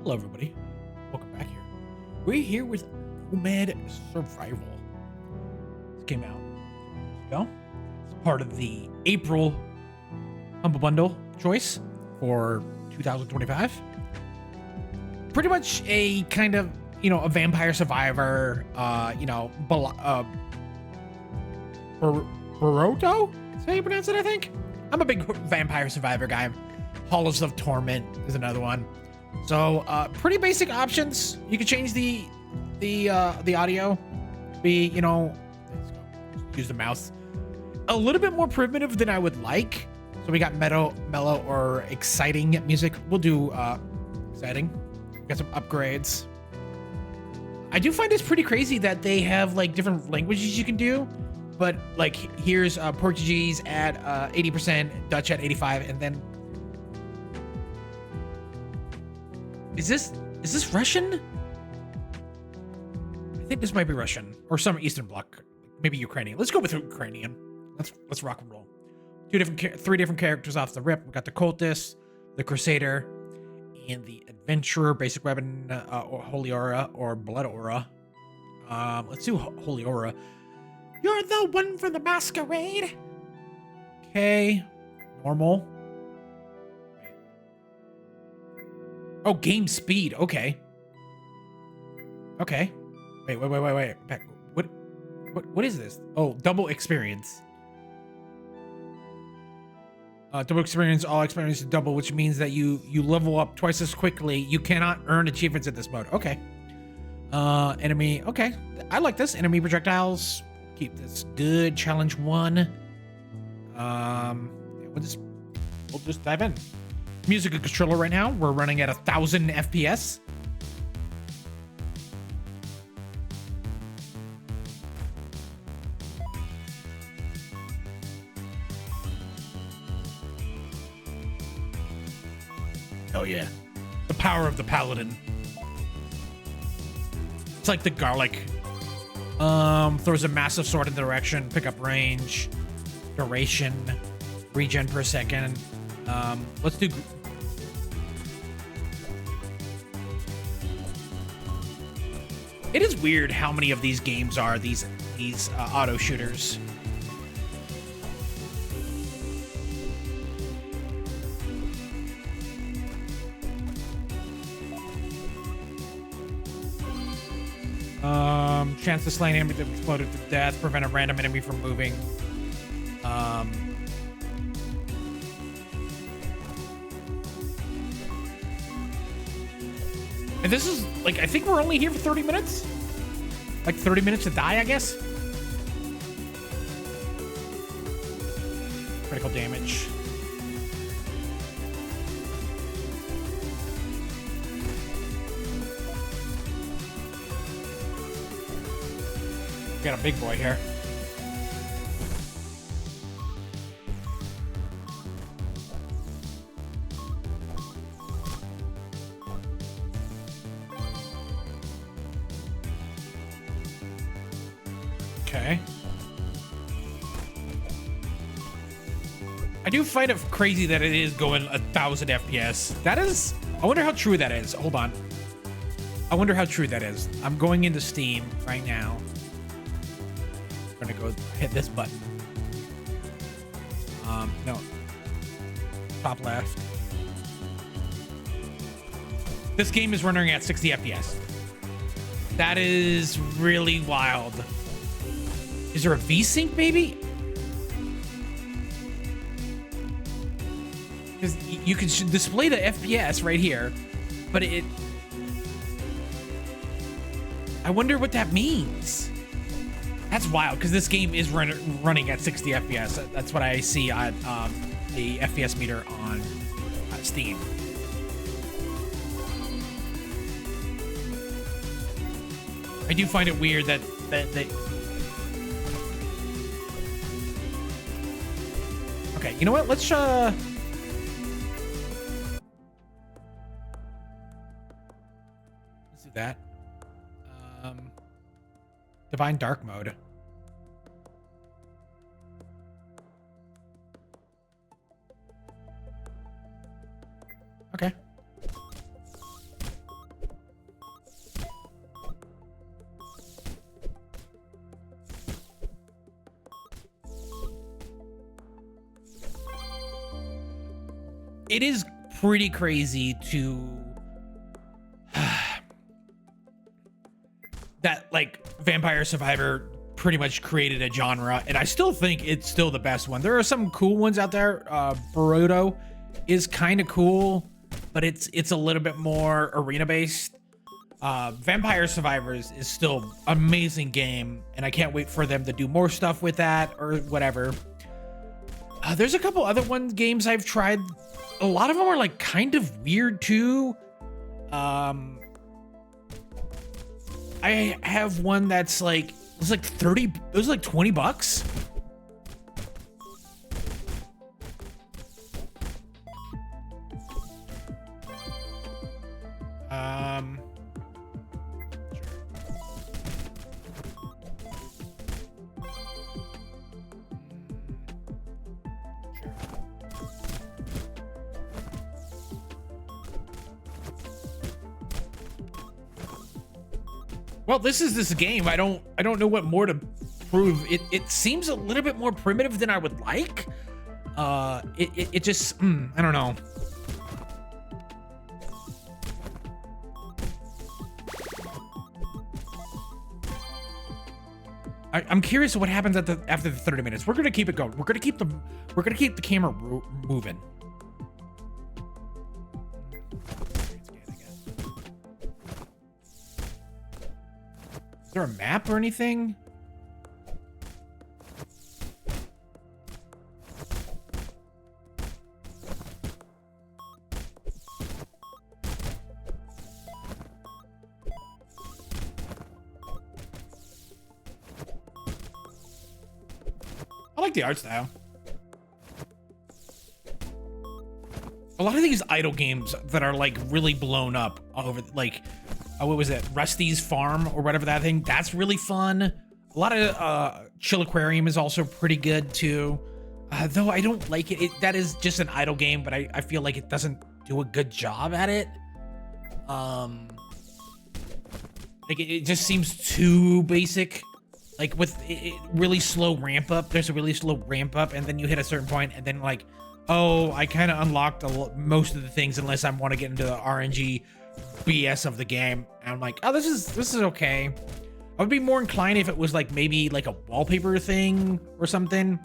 Hello, everybody. Welcome back here. We're here with Nomad Survival. This came out 2 years ago. It's part of the April Humble Bundle choice for 2025. Pretty much a kind of, a vampire survivor, Baroto? That's how you pronounce it, I think? I'm a big vampire survivor guy. Hollows of Torment is another one. So, pretty basic options. You can change the audio to be, let's go. Use the mouse. A little bit more primitive than I would like. So we got mellow or exciting music. We'll do exciting. Got some upgrades. I do find it's pretty crazy that they have like different languages you can do, but like here's Portuguese at 80%, Dutch at 85, and then is this Russian? I think this might be Russian or some Eastern Bloc, maybe Ukrainian. Let's go with Ukrainian. Let's rock and roll. Three different characters off the rip. We got the Cultist, the Crusader, and the Adventurer. Basic weapon, or Holy Aura or Blood Aura. Let's do Holy Aura. You're the one from the masquerade. Okay, normal. Oh, game speed. Okay. Okay. Wait. Back. What is this? Oh, double experience. Double experience, all experience is double, which means that you level up twice as quickly. You cannot earn achievements in this mode. Okay. Enemy. Okay. I like this. Enemy projectiles. Keep this good. Challenge 1. We'll just dive in. Music and controller right now. We're running at 1,000 FPS. Oh yeah, the power of the paladin. It's like the garlic. Throws a massive sword in the direction, pick up range, duration, regen per second. Let's do. It is weird how many of these games are these auto shooters. Chance to slay an enemy that exploded to death, prevent a random enemy from moving. And this is like, I think we're only here for 30 minutes. Like 30 minutes to die, I guess. Critical damage. Got a big boy here. Okay. I do find it crazy that it is going 1,000 FPS. That is, I wonder how true that is. Hold on. I wonder how true that is. I'm going into Steam right now. I'm gonna go hit this button. No. Top left. This game is running at 60 FPS. That is really wild. Is there a V-Sync, maybe? Because you can display the FPS right here, but I wonder what that means. That's wild, because this game is running at 60 FPS. That's what I see on the FPS meter on Steam. I do find it weird that okay, you know what? Let's do that. Divine Dark mode. Okay. it is pretty crazy to that like Vampire Survivor pretty much created a genre, and I still think it's still the best one. There are some cool ones out there. Boruto is kind of cool, but it's a little bit more arena based. Vampire Survivors is still an amazing game, and I can't wait for them to do more stuff with that or whatever. There's a couple other games I've tried. A lot of them are like kind of weird too. I have one that's like, it's like 30, it was like $20. Well, this is this game. I don't know what more to prove. It seems a little bit more primitive than I would like. It just I don't know. I'm curious what happens after the 30 minutes. We're gonna keep it going. We're gonna keep the camera moving. Is there a map or anything? I like the art style. A lot of these idle games that are like really blown up all over, like, what was it? Rusty's Farm or whatever that thing. That's really fun. A lot of Chill Aquarium is also pretty good too. Though I don't like it. That is just an idle game, but I feel like it doesn't do a good job at it. Like it just seems too basic. Like with really slow ramp up. There's a really slow ramp up, and then you hit a certain point, and then like, oh, I kind of unlocked most of the things unless I want to get into the RNG BS of the game. And I'm like, oh, this is okay. I would be more inclined if it was like maybe like a wallpaper thing or something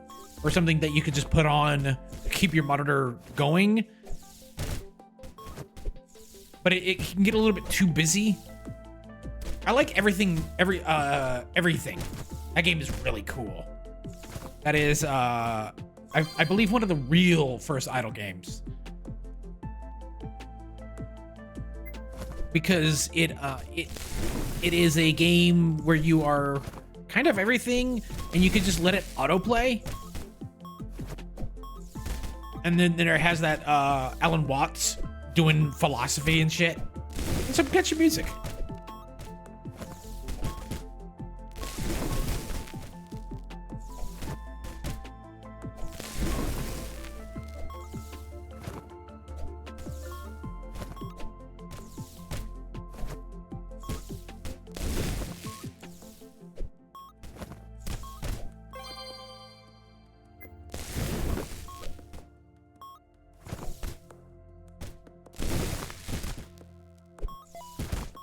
that you could just put on to keep your monitor going. But it can get a little bit too busy. I like everything. Everything. That game is really cool. That is, I believe, one of the real first idle games. Because it is a game where you are kind of everything, and you can just let it autoplay. And then there has that Alan Watts doing philosophy and shit, and some catchy music.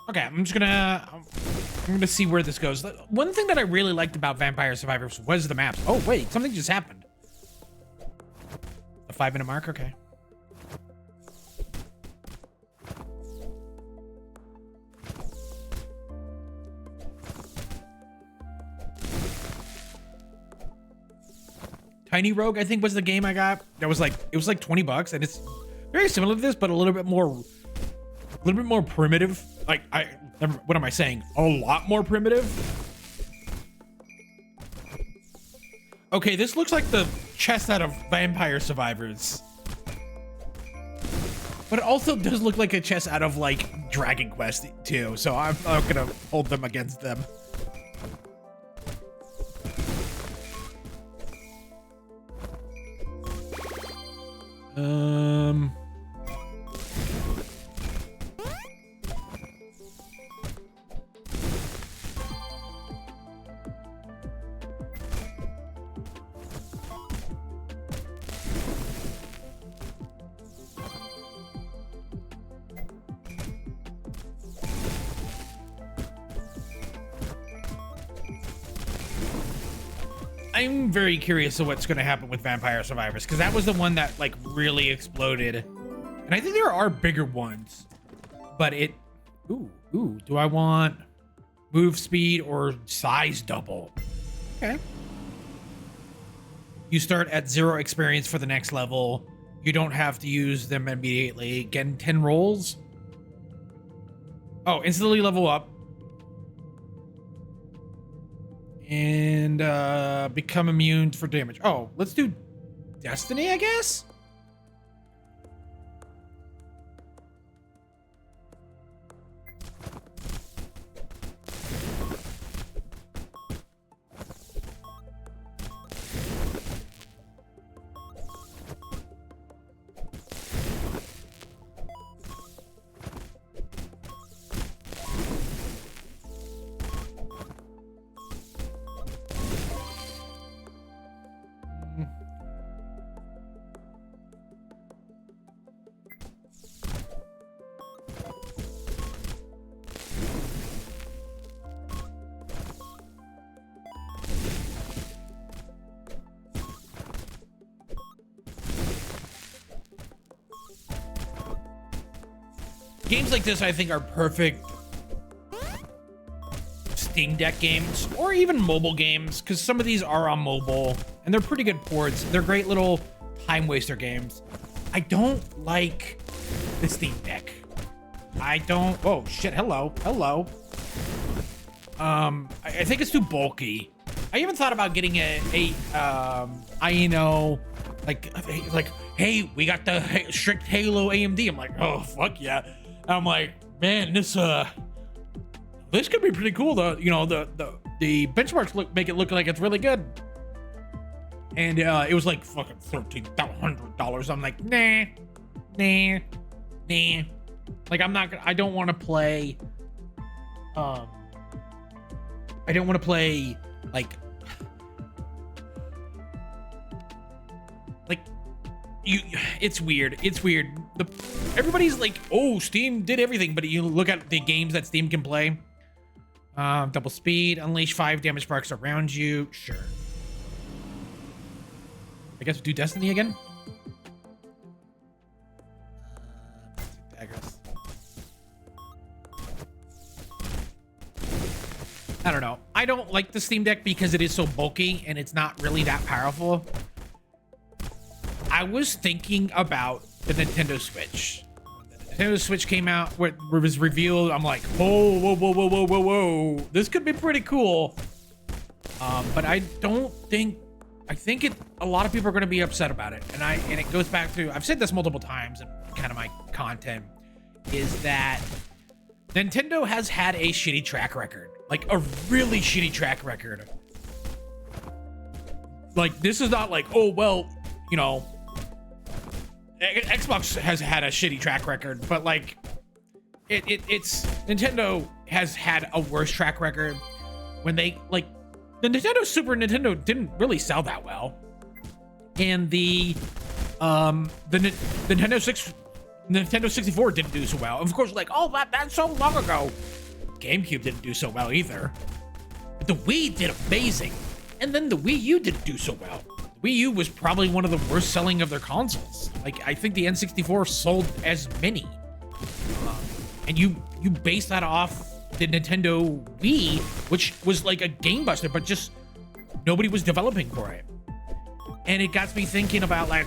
Okay, I'm gonna see where this goes. One thing that I really liked about Vampire Survivors was the maps. Oh wait, something just happened. A 5-minute mark, okay. Tiny Rogue, I think, was the game I got. That was like, it was like $20, and it's very similar to this, but a little bit more primitive. Like, what am I saying? A lot more primitive? Okay, this looks like the chest out of Vampire Survivors. But it also does look like a chest out of, like, Dragon Quest too, so I'm not gonna hold them against them. I'm very curious of what's going to happen with Vampire Survivors, because that was the one that like really exploded, and I think there are bigger ones, but it. Ooh, do I want move speed or size double? Okay. You start at 0 experience for the next level. You don't have to use them immediately. Again, 10 rolls. Oh, instantly level up. And become immune for damage. Oh, let's do Destiny, I guess? Games like this, I think, are perfect Steam Deck games, or even mobile games, because some of these are on mobile, and they're pretty good ports. They're great little time waster games. I don't like the Steam Deck. I don't. Oh shit! Hello. I think it's too bulky. I even thought about getting like, hey, we got the strict Halo AMD. I'm like, oh fuck yeah. I'm like, man, this could be pretty cool. The benchmarks make it look like it's really good. And it was like fucking $1,300. I'm like, nah. Like I don't want to play. I don't want to play like it's weird. Everybody's like, oh, Steam did everything, but you look at the games that Steam can play. Double speed, unleash 5 damage sparks around you. Sure. I guess do Destiny again. Daggers. I don't know. I don't like the Steam Deck because it is so bulky and it's not really that powerful. I was thinking about the Nintendo Switch. The Nintendo Switch came out, where it was revealed. I'm like, whoa. This could be pretty cool. But I think a lot of people are going to be upset about it. And it goes back to, I've said this multiple times in kind of my content, is that Nintendo has had a shitty track record. Like a really shitty track record. Like this is not like, oh, well, you know, Xbox has had a shitty track record, but like it's Nintendo has had a worse track record when they like the Nintendo Super Nintendo didn't really sell that well, and the Nintendo 64 didn't do so well. Of course, like, oh, that's so long ago. GameCube didn't do so well either, but the Wii did amazing, and then the Wii U didn't do so well. Wii U was probably one of the worst selling of their consoles. Like, I think the N64 sold as many. And you base that off the Nintendo Wii, which was like a game buster, but just nobody was developing for it. And it got me thinking about, like,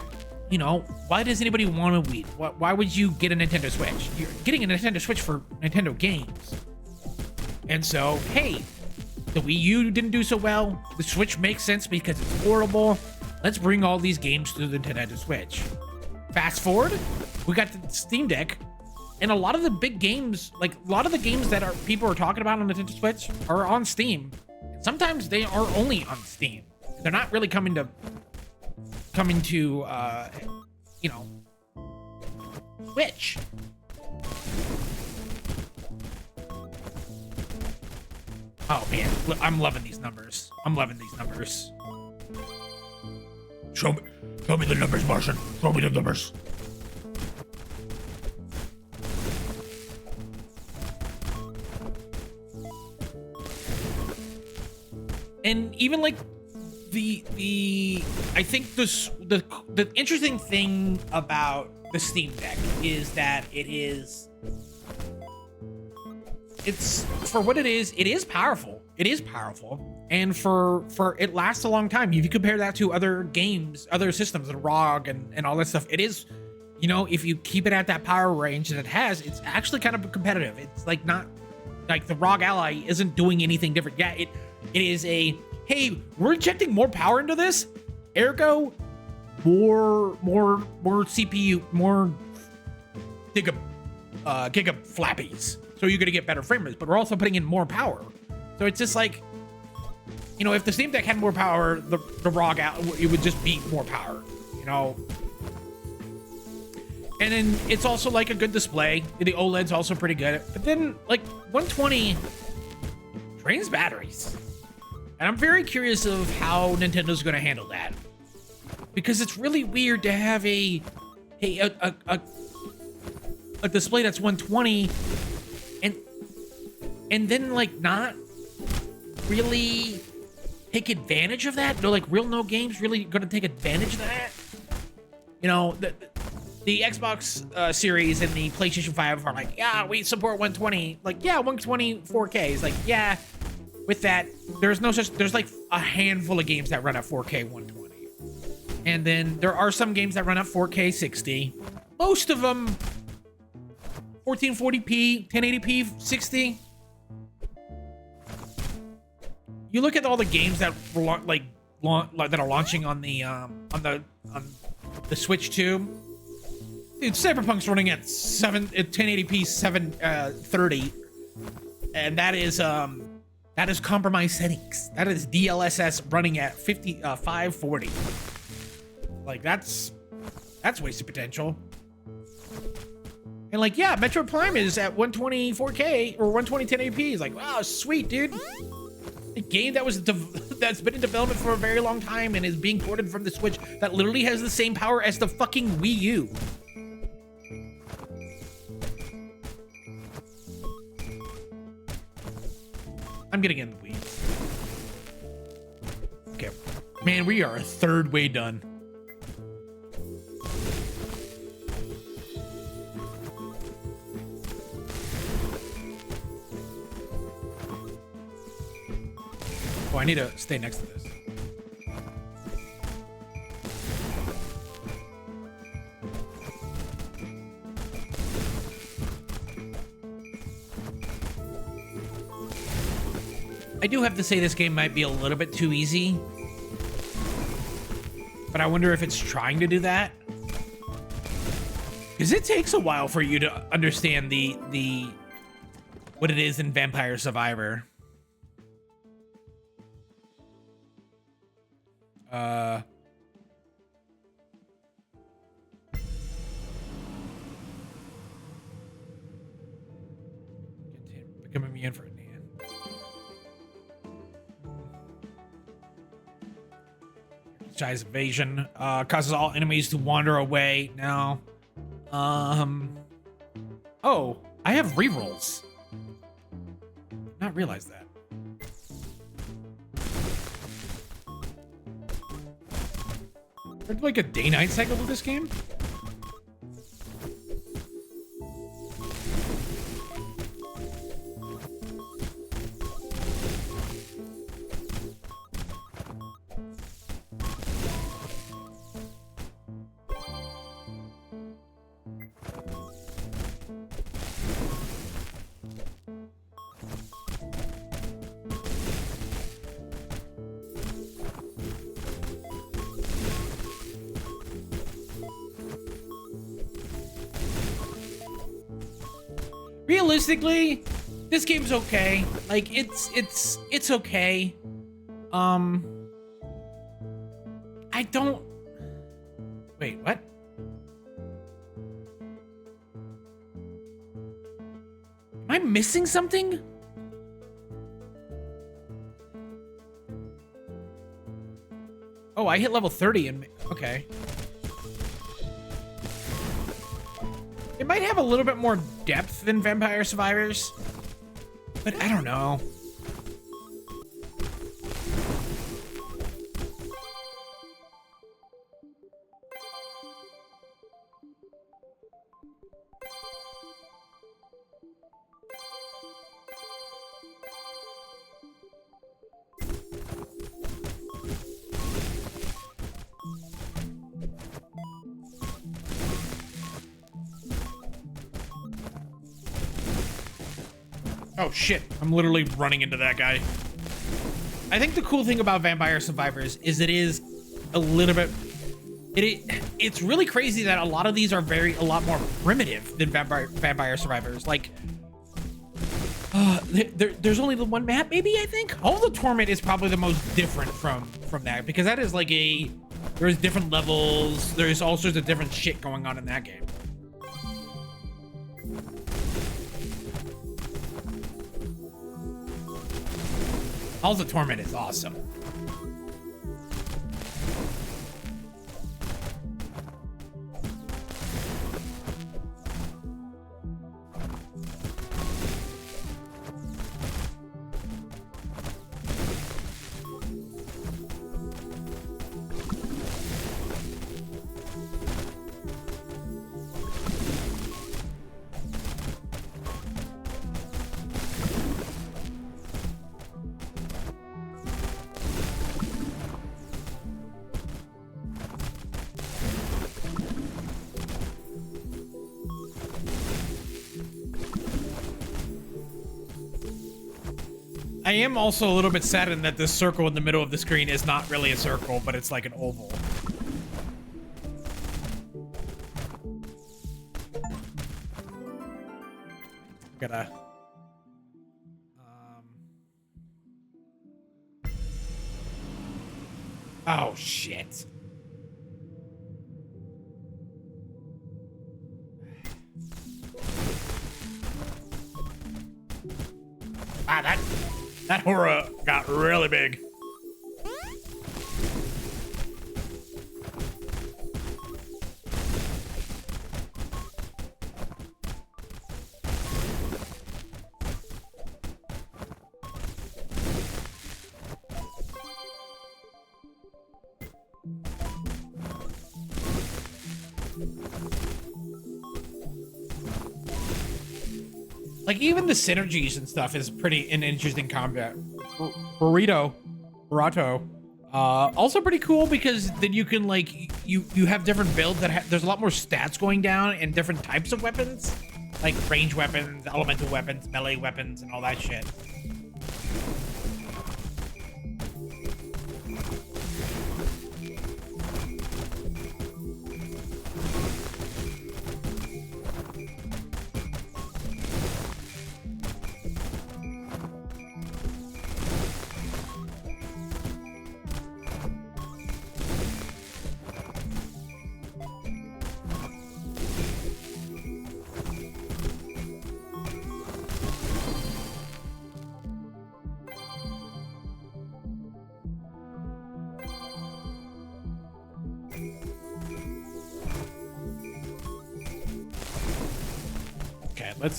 you know, why does anybody want a Wii? Why would you get a Nintendo Switch? You're getting a Nintendo Switch for Nintendo games. And so, hey, the Wii U didn't do so well. The Switch makes sense because it's portable. Let's bring all these games to the Nintendo Switch. Fast forward, we got the Steam Deck, and a lot of the big games, like a lot of the games that people are talking about on the Nintendo Switch are on Steam. Sometimes they are only on Steam. They're not really coming to you know, Switch. Oh man, I'm loving these numbers. Show me the numbers, Martian. Show me the numbers. And even like I think the interesting thing about the Steam Deck is that it's for what it is powerful. It is powerful, and for it lasts a long time. If you compare that to other games, other systems, and ROG and all that stuff, it is, you know, if you keep it at that power range that it has, it's actually kind of competitive. It's like not like the ROG Ally isn't doing anything different. Yeah, it is a, hey, we're injecting more power into this, ergo more CPU, more giga flappies. So you're gonna get better frame rates, but we're also putting in more power. So it's just like, you know, if the Steam Deck had more power, the ROG it would just be more power, you know. And then it's also like a good display. The OLED's also pretty good. But then like 120 drains batteries. And I'm very curious of how Nintendo's gonna handle that. Because it's really weird to have a display that's 120 and then like not really take advantage of that. No, like no games really gonna take advantage of that. You know, the Xbox Series and the PlayStation 5 are like, yeah, we support 120. Like, yeah, 120 4K is like, yeah. With that, there's like a handful of games that run at 4K 120. And then there are some games that run at 4K 60. Most of them 1440p, 1080p 60. You look at all the games that were that are launching on the Switch 2. Dude, Cyberpunk's running at 1080p 730, and that is compromised settings. That is DLSS running at 540. Like that's wasted potential. And like, yeah, Metroid Prime is at 120 4K or 120 1080p. It's like, wow, sweet, dude. A game that was that's been in development for a very long time and is being ported from the Switch that literally has the same power as the fucking Wii U. I'm gonna get in the weeds. Okay, man, we are a third way done. Oh, I need to stay next to this. I do have to say this game might be a little bit too easy, but I wonder if it's trying to do that. Because it takes a while for you to understand the what it is in Vampire Survivor. Become immune for it. Exercise evasion causes all enemies to wander away. Now, oh, I have rerolls. Not realize that. There's like a day-night cycle with this game. Realistically, this game's okay. Like it's okay. I don't wait, what? Am I missing something? Oh, I hit level 30 and okay. It might have a little bit more depth than Vampire Survivors, but I don't know. Oh shit, I'm literally running into that guy. I think the cool thing about Vampire Survivors is it is a little bit, it's really crazy that a lot of these are a lot more primitive than Vampire Survivors. Like, there's only the one map, maybe, I think? All the Torment is probably the most different from that, because that is like there's different levels, there's all sorts of different shit going on in that game. Halls of Torment is awesome. I am also a little bit saddened that this circle in the middle of the screen is not really a circle, but it's like an oval. Gotta... Oh, shit. Ah, that horror got really big. Like, even the synergies and stuff is pretty an interesting combat. Burrito, also pretty cool because then you can, like, you have different builds that there's a lot more stats going down and different types of weapons, like range weapons, elemental weapons, melee weapons, and all that shit.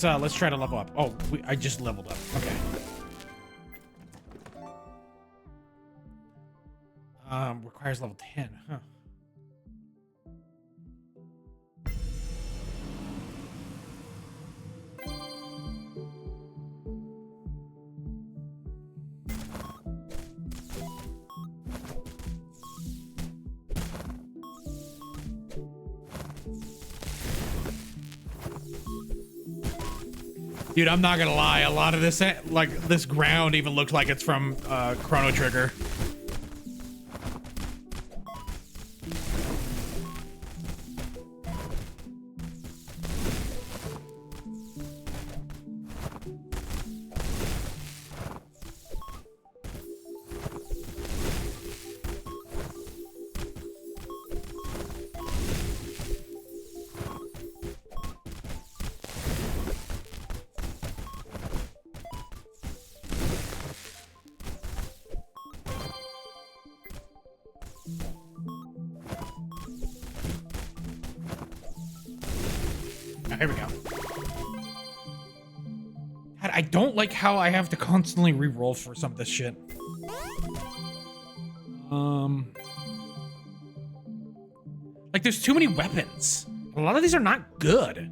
Let's try to level up. Oh, I just leveled up. Okay. Requires level 10, huh? Dude, I'm not gonna lie. A lot of this, like, this ground even looks like it's from Chrono Trigger. Here we go. God, I don't like how I have to constantly re-roll for some of this shit. Like, there's too many weapons. A lot of these are not good.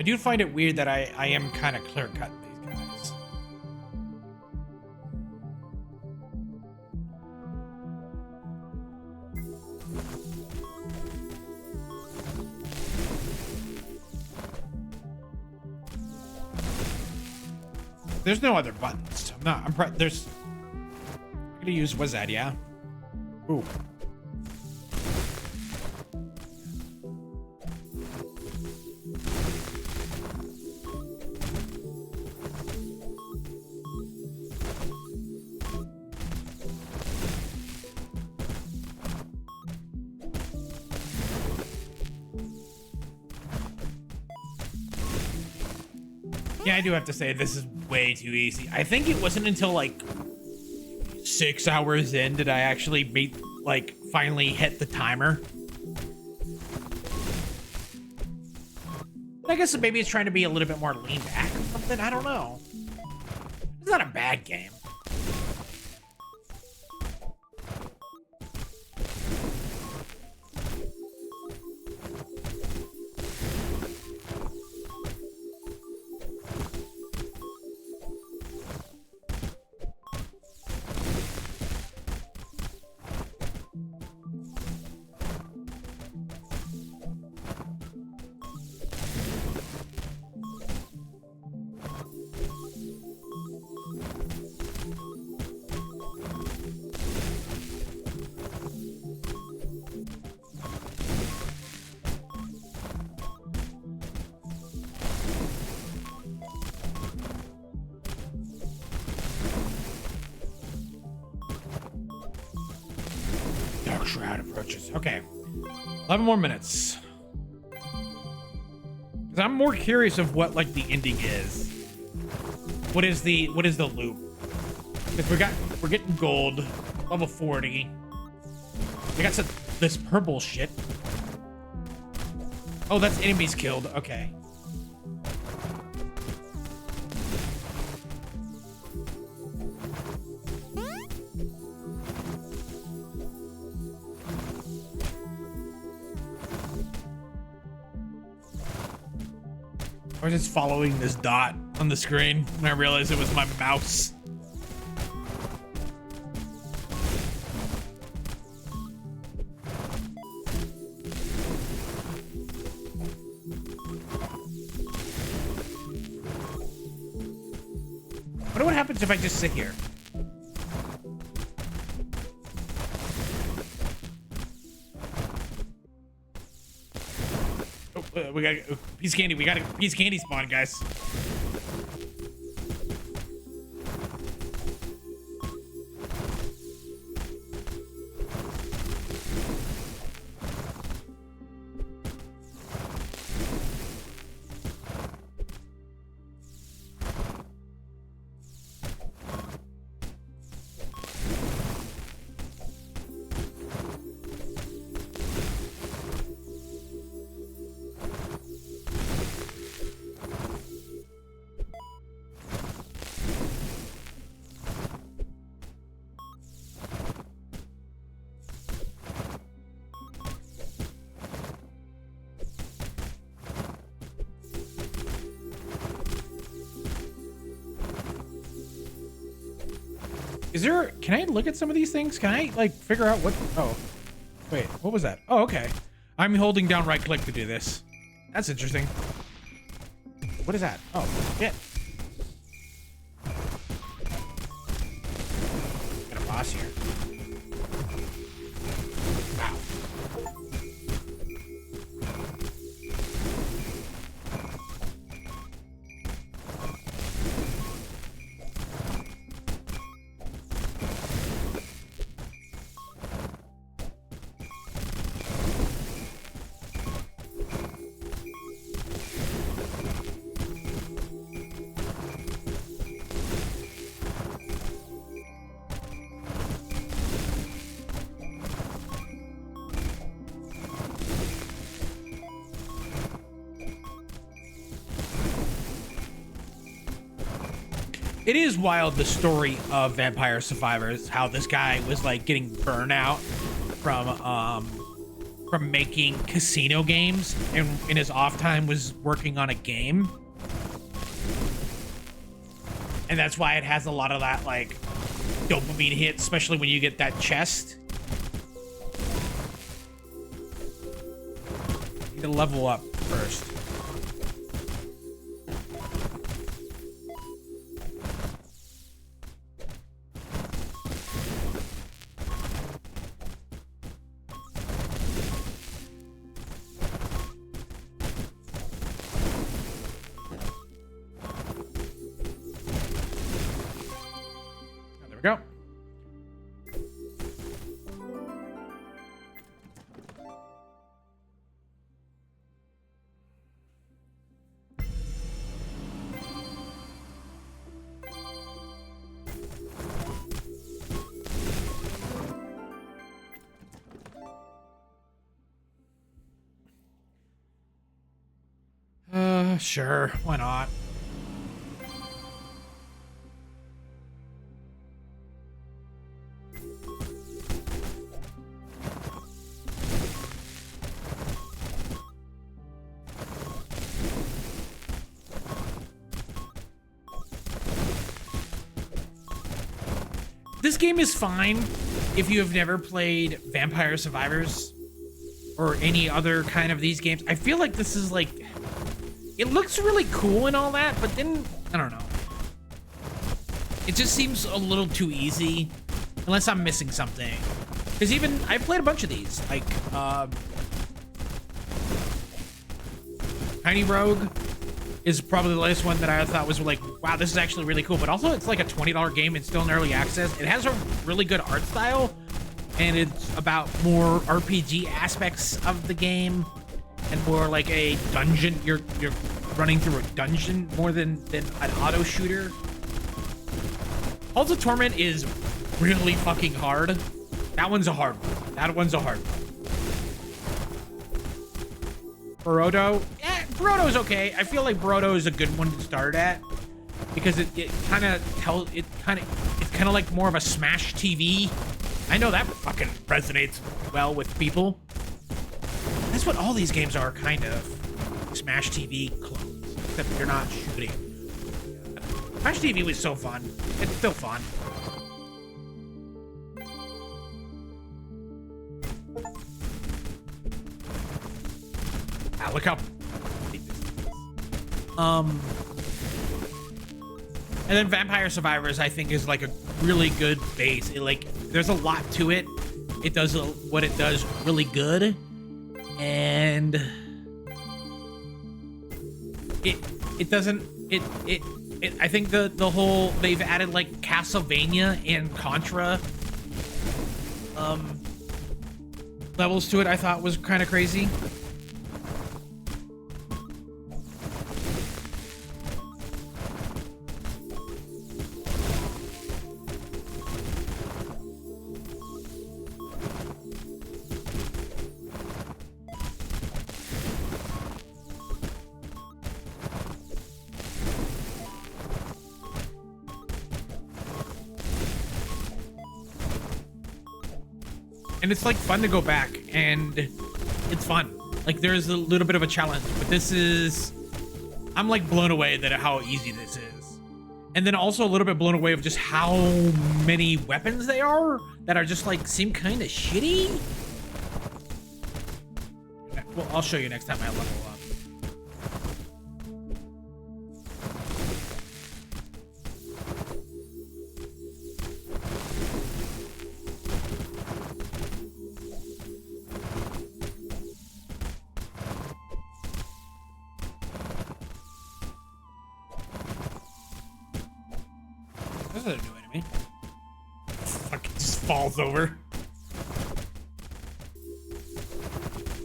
I do find it weird that I am kind of clear cutting these guys. There's no other buttons. I'm gonna use, what's that? Yeah. Ooh. Yeah, I do have to say this is way too easy. I think it wasn't until like 6 hours in did I actually finally hit the timer. But I guess maybe it's trying to be a little bit more lean back or something. I don't know. It's not a bad game. Shroud approaches. Okay, 11 more minutes. Because I'm more curious of what like the ending is. What is the loop? Because we're getting gold, level 40. We got this purple shit. Oh, that's enemies killed. Okay. I was just following this dot on the screen and I realized it was my mouse. I wonder what happens if I just sit here. We got a piece of candy. We got a piece of candy spawn, guys. Can I look at some of these things? Can I like figure out what? Oh, wait, what was that? Oh, okay. I'm holding down right click to do this. That's interesting. What is that? Oh, shit. Got a boss here. Wow. It is wild, the story of Vampire Survivors, how this guy was like getting burnout from from making casino games, and in his off time was working on a game. And that's why it has a lot of that, like, dopamine hit, especially when you get that chest. You need to level up first. Go. Sure, why not? This game is fine if you have never played Vampire Survivors or any other kind of these games. I feel like this is like, it looks really cool and all that, but then, I don't know. It just seems a little too easy, unless I'm missing something. Because even, I've played a bunch of these, like, Tiny Rogue is probably the latest one that I thought was like, wow, this is actually really cool. But also, it's like a $20 game. It's still in early access. It has a really good art style, and it's about more RPG aspects of the game, and more like a dungeon. You're running through a dungeon more than an auto shooter. Halls of Torment is really fucking hard. That one's a hard one. That one's a hard one. Brodo, Brodo's okay. I feel like Brodo is a good one to start at because it's kind of like more of a Smash TV. I know that fucking resonates well with people. That's what all these games are, kind of. Smash TV clones, except you're not shooting. Smash TV was so fun. It's still fun. Ah, look how... And then Vampire Survivors, I think, is like a really good base. There's a lot to it. It does what it does really good. And... It doesn't... I think the whole... They've added, like, Castlevania and Contra... levels to it, I thought was kind of crazy. And it's like fun to go back, and it's fun. Like there's a little bit of a challenge, but this is, I'm like blown away that how easy this is. And then also a little bit blown away of just how many weapons they are that are just like seem kind of shitty. Well, I'll show you next time I level up. This is a new enemy. Fucking just falls over.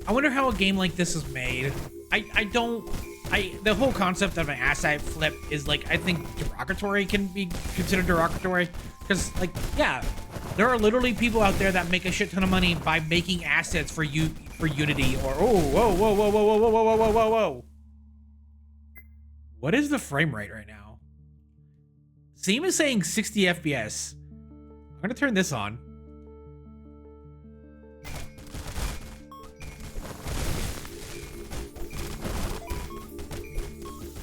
I wonder how a game like this is made. The whole concept of an asset flip is like, I think derogatory can be considered derogatory. Because like, yeah, there are literally people out there that make a shit ton of money by making assets for Unity or, oh, whoa, whoa, whoa, whoa, whoa, whoa, whoa, whoa, whoa, whoa. What is the frame rate right now? Steam is saying 60 FPS. I'm gonna turn this on.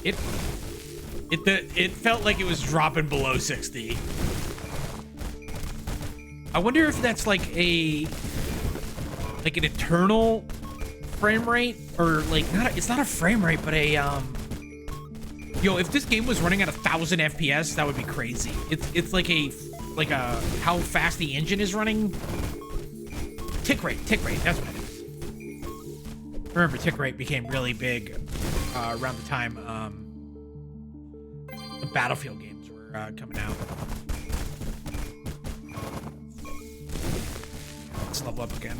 It felt like it was dropping below 60. I wonder if that's like an eternal frame rate, or like it's not a frame rate, but a yo, if this game was running at 1,000 FPS, that would be crazy. It's like a how fast the engine is running. Tick rate, that's what it is. Remember, tick rate became really big around the time the Battlefield games were coming out. Let's level up again.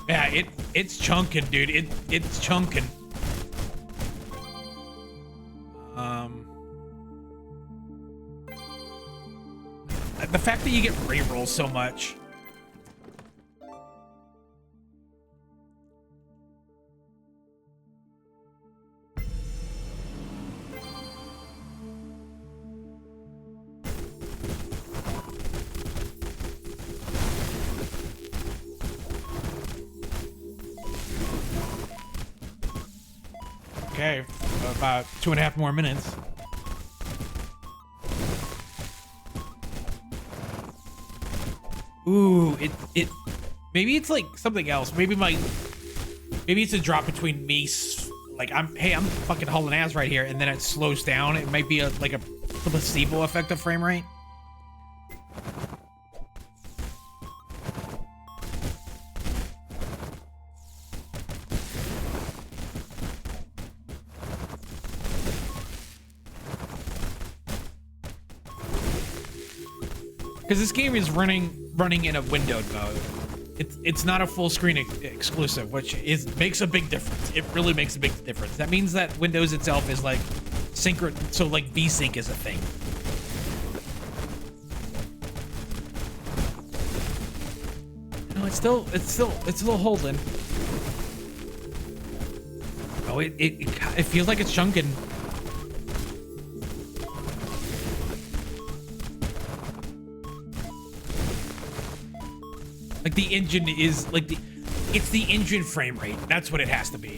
Yeah, it's chunking, dude. It's chunking. The fact that you get rerolls so much. Okay, about 2.5 more minutes. Ooh, it maybe it's like something else. Maybe it's a drop between me, like I'm fucking hauling ass right here, and then it slows down. It might be like a placebo effect of frame rate. Because this game is running in a windowed mode. It's not a full screen exclusive, which makes a big difference. It really makes a big difference. That means that Windows itself is like so like VSync is a thing. No, it's still holding. Oh, it feels like it's chunking. Like the engine is like it's the engine frame rate. That's what it has to be.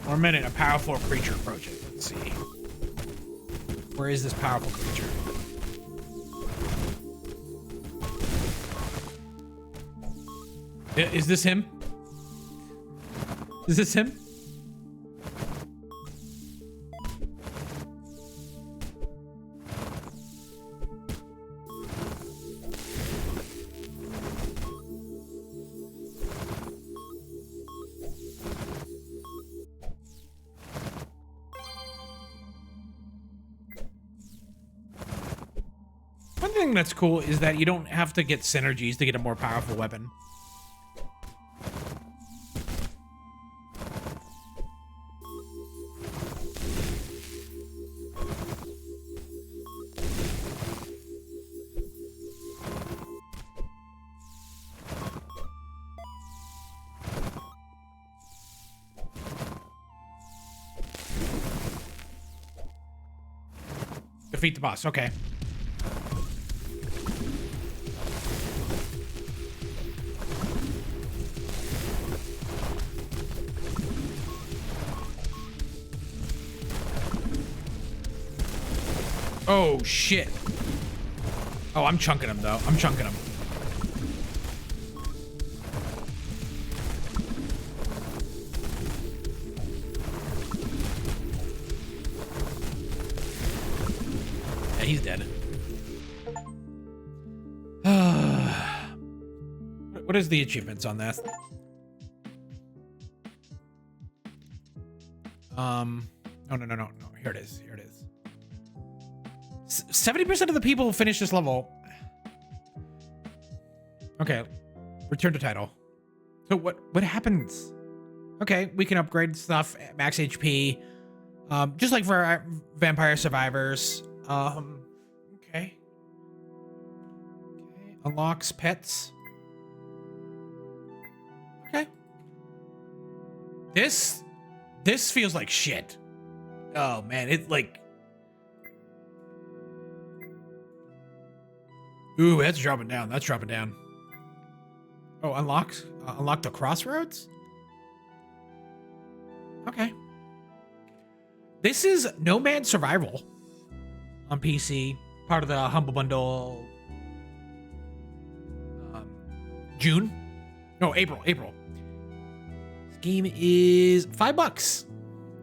For a minute, a powerful creature approaches. Let's see. Where is this powerful creature? Is this him? Is this him? One thing that's cool is that you don't have to get synergies to get a more powerful weapon. Defeat the boss, okay. Oh, shit. Oh, I'm chunking him, though. I'm chunking him. Yeah, he's dead. What What is the achievements on this? No. Here it is. 70% of the people who finish this level. Okay. Return to title. So what happens? Okay, we can upgrade stuff, max HP. Just like for Vampire Survivors. Okay. Unlocks pets. Okay. This feels like shit. Oh man, it's like. Ooh, that's dropping down. Oh, unlock the crossroads? Okay. This is Nomad Survival on PC, part of the Humble Bundle. April. This game is $5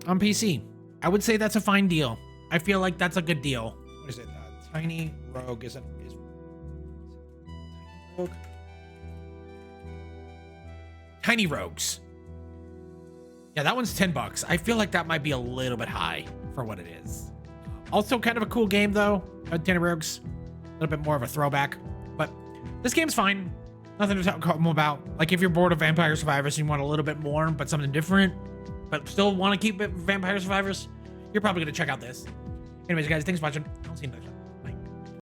on PC. I would say that's a fine deal. I feel like that's a good deal. What is it? Tiny Rogue is Rogue? Tiny Rogues. Yeah, that one's $10. I feel like that might be a little bit high for what it is. Also kind of a cool game though. Tiny Rogues, a little bit more of a throwback, but this game's fine. Nothing to talk about. Like if you're bored of Vampire Survivors and you want a little bit more, but something different, but still want to keep it Vampire Survivors, you're probably gonna check out this. Anyways, guys, thanks for watching. I'll see you next time.